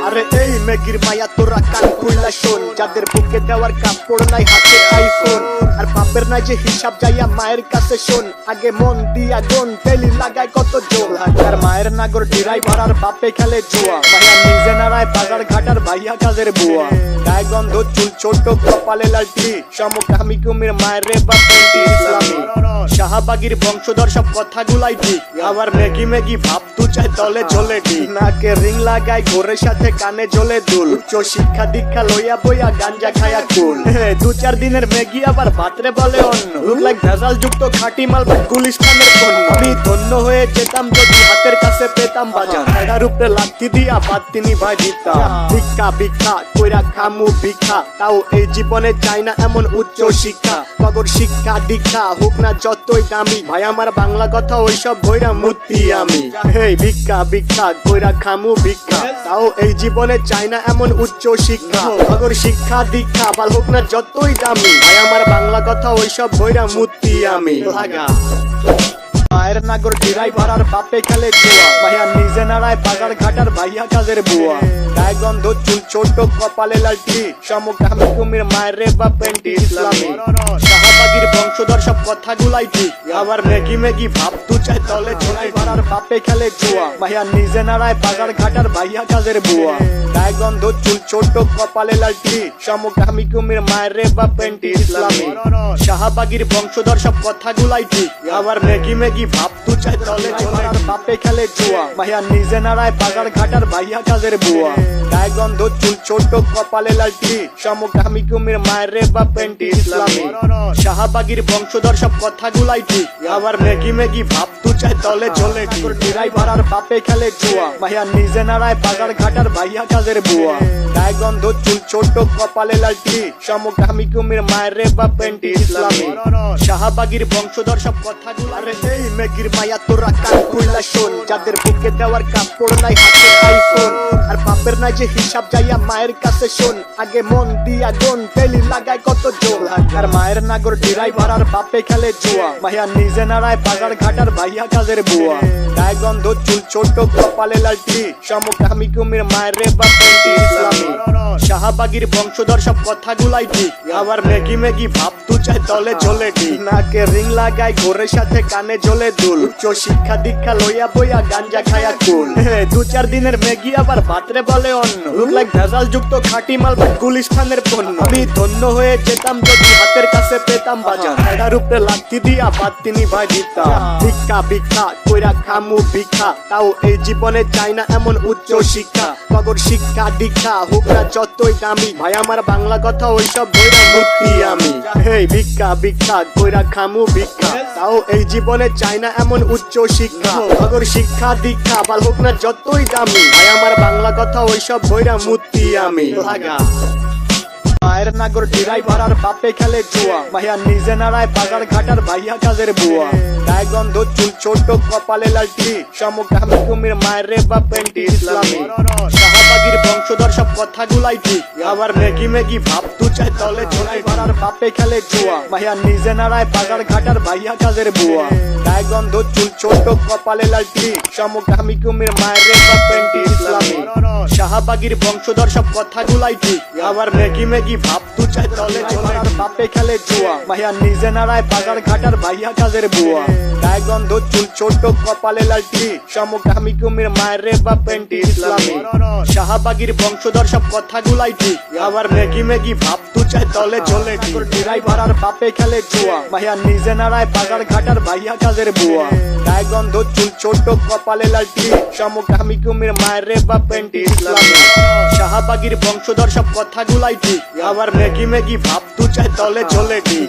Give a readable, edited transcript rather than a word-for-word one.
আরে এই মেগির মায়া তোরা কান খুইলা শোন, যাদের বুকে দেওয়ার কাপড় নাই হাতে আইফোন, আর বাপের নাই যে হিসাব যাইয়া মায়ের কাছে শোন, আগে মন দিয়া গন টেলি লাগায় কত জোর। আর মায়ের নাগর ড্রাইভার আর বাপে খেলে জুয়া, ভাইয়া নিজে নাড়ায় বাজার ঘাটার ভাইয়া কাজের বুয়া। গায়ে গন্ধ চুল ছোট কপালে লালটি, সমকামী কুমির মায়ের রে বাপেন্টি ইসলামী। শাহবাগীর বংশধর সব কথাগুলাই ঠিক, আবার মেগি মেগি ভাব তু চাই তলে ঝোলে ঠিক। নাকে রিং লাগায় ঘোরের সাথে কানে ঝোলে দুল, উচ্চ শিক্ষা দীক্ষা লইয়া বইয়া গাঞ্জা খায়া কুল। 2-4 দিনের মেগি আবার ভাতরে বলে অন্য, লুক লাইক ভেজাল যুক্ত খাঁটি মাল বা গুলিস্তানের পণ্য। আমি ধন্য হয়ে যেতাম যদি হাতের কাছে পেতাম বাজার, এটার উপরে লাথি দিয়া বাদ তিনি ভাই দিতাম। ভিক্ষা ভিক্ষা কইরা খামু ভিক্ষা, তাও এই জীবনে চাই না এমন উচ্চ শিক্ষা। কগর শিক্ষা দীক্ষা হোক না যতই দামি, ভাই আমার বাংলা কথা ওইসব বইরা মূর্তি আমি। হেই ভিক্ষা ভিক্ষা কইরা খামু ভিক্ষা, তাও এই জীবনে চাই না এমন উচ্চ শিক্ষা। কগর শিক্ষা দীক্ষা বাল হোক না যতই দামি, ভাই আমার বাংলা কথা ওইসব বইরা মূর্তি আমি। লাগা মায়ের নাগর ড্রাইভার আর বাপে খেলে জুয়া, ভাইয়া নিজে নাড়ায় বাজার ঘাটার ভাইয়া কাজের বুয়া। গায়ে গন্ধ চুল ছোট কপালে লালটি, সমকামী কুমির মায়ের রে বাপেন্টি ইসলামী। শাহবাগীর বংশধর সব কথাগুলাই ঠিক, আবার মেগি মেগি ভাব তু চাই তলে ড্রাইভার আর বাপে খেলে জুয়া, ভাইয়া নিজে নাড়ায় বাজার ঘাটার ভাইয়া কাজের বুয়া। গায়ে গন্ধ চুল ছোট কপালে লালটি, সমকামী কুমির মায়ের রে বাপেন্টি ইসলামী। শাহবাগীর বংশধর সব কথাগুলাই ঠিক, আবার মেগি মেগি ভাব তু চাই তলে ঝোলে আর বাপে খেলে জুয়া, ভাইয়া নিজে নাড়ায় বাজার ঘাটার ভাইয়া কাজের বুয়া। গায়ে গন্ধ চুল ছোট কপালে লালটি, সমকামী কুমির মায়ের রে বাপেন্টি ইসলামী। শাহবাগীর বংশধর সব কথাগুলাই ঠিক, আবার মেগি মেগি ভাব তু চাই তলে ঝোলে ড্রাইভার আর বাপে খেলে জুয়া, ভাইয়া নিজে নাড়ায় বাজার ঘাটার ভাইয়া কাজের বুয়া। গায়ে গন্ধ চুল ছোট কপালে লালটি, সমকামী কুমির মায়ের রে বাপেন্টি ইসলামী। শাহবাগীর বংশধর সব কথাগুলাই এই মেগির মায়া তোরা কান খুইলা শোন, যাদের বুকে দেওয়ার কাপড় নাই হাতে আইফোন, আর বাপের নাই যে হিসাব যাইয়া মায়ের কাছে শোন, আগে মন দিয়া গন টেলি লাগায় কত জোর। আর মায়ের নাগর ড্রাইভার আর বাপে খেলে জুয়া, ভাইয়া নিজে নাড়ায় বাজার ঘাটার ভাইয়া কাজের বুয়া। গায়ে গন্ধ চুল ছোট কপালে লালটি, সমকামী কুমির মায়ের রে বাপেন্টি ইসলামী। শাহবাগীর বংশধর সব কথাগুলাই ঠিক, আবার মেগি মেগি ভাব তু চাই তলে ঝোলে ঠিক। নাকে রিং লাগায় ঘোরের সাথে কানে ঝোলে দুল, উচ্চ শিক্ষা দীক্ষা লইয়া বইয়া গাঞ্জা খায়া কুল। 2-4 দিনের মেগি আবার ভাতরে বলে অন্য, লুক লাইক ভেজাল যুক্ত খাঁটি মাল বা গুলিস্তানের পণ্য। আমি ধন্য হয়ে যেতাম যদি হাতের কাছে পেতাম বাজার, এটার উপরে লাথি দিয়া বাদ তিনি ভাই দিতাম। ভিক্ষা ভিক্ষা কইরা খামু ভিক্ষা, তাও এই জীবনে চাই না এমন উচ্চ শিক্ষা। কগর শিক্ষা দীক্ষা হোক না যতই দামি, ভাই আমার বাংলা কথা ওইসব বইরা মূর্তি আমি। হেই ভিক্ষা ভিক্ষা কইরা খামু ভিক্ষা, তাও এই জীবনে চাই না এমন উচ্চ শিক্ষা। কগর শিক্ষা দীক্ষা বাল হোক না যতই দামি, ভাই আমার বাংলা কথা ওইসব বইরা মূর্তি আমি। লাগা মায়ের নাগর ড্রাইভার আর বাপে খেলে জুয়া, ভাইয়া নিজে নাড়ায় বাজার ঘাটার ভাইয়া কাজের বুয়া। গায়ে গন্ধ চুল ছোট কপালে লালটি, সমকামী কুমির মায়ের রে বাপেন্টি ইসলামী। শাহবাগীর বংশধর সব কথাগুলাই ঠিক, আবার মেগি মেগি ভাব তু চাই তলে ড্রাইভার আর বাপে খেলে জুয়া, ভাইয়া নিজে নাড়ায় বাজার ঘাটার ভাইয়া কাজের বুয়া। গায়ে গন্ধ চুল ছোট কপালে লালটি, সমকামী কুমির মায়ের রে বাপেন্টি ইসলামী। শাহবাগীর বংশধর সব কথাগুলাই ঠিক, আবার মেগি মেগি ভাব তু চাই তলে ঝোলে আর বাপে খেলে জুয়া, ভাইয়া নিজে নাড়ায় বাজার ঘাটার ভাইয়া কাজের বুয়া। গায়ে গন্ধ চুল ছোট কপালে লালটি, সমকামী কুমির মায়ের রে বাপেন্টি ইসলামী। শাহবাগীর বংশধর সব কথাগুলাই ঠিক, আবার মেগি মেগি ভাব তু চাই তলে ঝোলে ড্রাইভার আর বাপে খেলে জুয়া, ভাইয়া নিজে নাড়ায় বাজার ঘাটার ভাইয়া কাজের বুয়া। গায়ে গন্ধ চুল ছোট কপালে লালটি, সমকামী কুমির মায়ের রে বাপেন্টি ইসলামী। শাহবাগীর বংশধর সব কথাগুলাই ঠিক, আবার মেগি মেগি ভাব তু চাই তলে ঝোলে ঠিক।